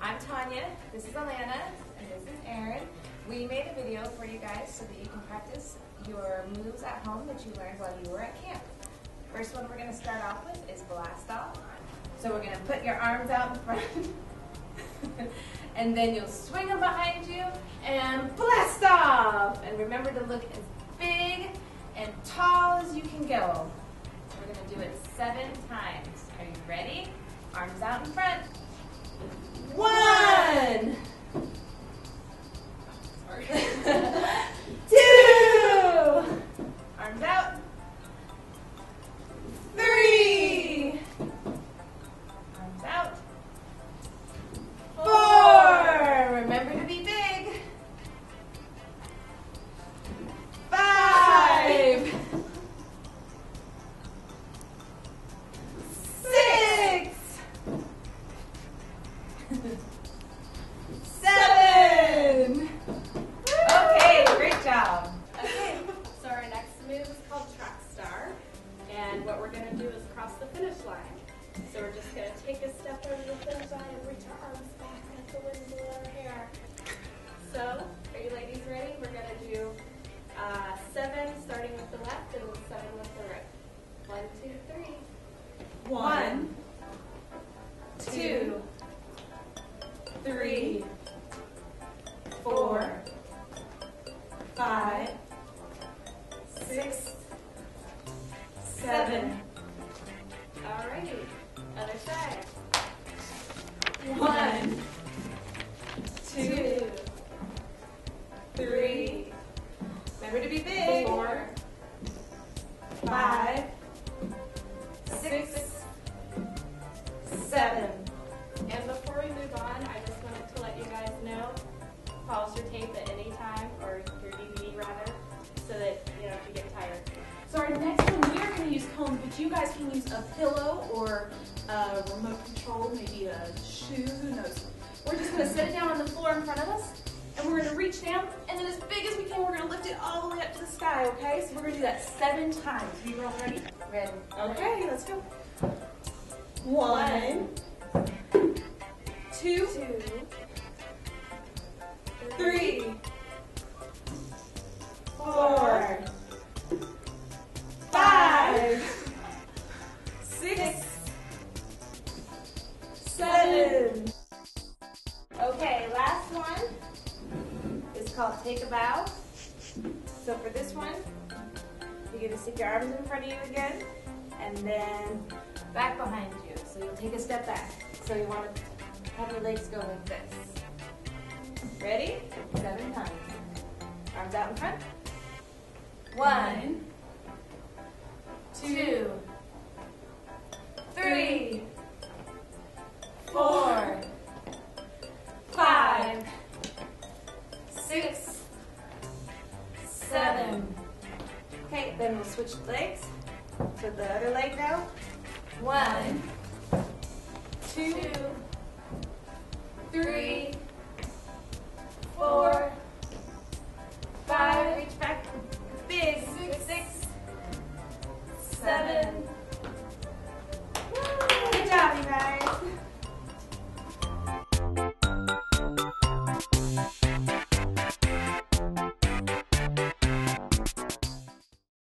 I'm Tanya, this is Alana, and this is Erin. We made a video for you guys so that you can practice your moves at home that you learned while you were at camp. First one we're going to start off with is blast off. So we're going to put your arms out in front, and then you'll swing them behind you and blast off. And remember to look as big and tall as you can go. So we're going to do it 7 times. Are you ready? Arms out in front. 1, 2, arms out. 3, arms out. 4, remember to be big. 5, 6, 7. Okay, great job. Okay, so our next move is called Track Star, and what we're going to do is cross the finish line. So we're just going to take a step over the finish line and reach our arms back like the wind blow our hair. So, are you ladies ready? We're going to do 7 starting with the left and then 7 with the right. 1, 2, 3. 1, 2, 3, 4, 5, 6, 7. Alrighty, other side. 1, 2, 3. Remember to be big. 4, 5, 6, 7. And before we move on, I just wanted to let you guys know, pause your tape at any time, or your DVD rather, so that you know if you get tired. So our next one, we are going to use cones, but you guys can use a pillow or a remote control, maybe a shoe, who knows. We're just going to set it down on the floor in front of us, and we're going to reach down, and then as big as we can, we're going to lift it all the way up to the sky, okay? So we're going to do that 7 times. Are you girls ready? Ready. Okay, let's go. 1, 2, 3, 4, 5, 6, 7. Okay, last one is called take a bow. So for this one, you're going to stick your arms in front of you again, and then back behind you. So you'll take a step back. So you want to have your legs go like this. Ready? 7 times. Arms out in front. 1, 2, 3, 4, 5, 6, 7. Okay, then we'll switch legs. Put the other leg down. 1, 2,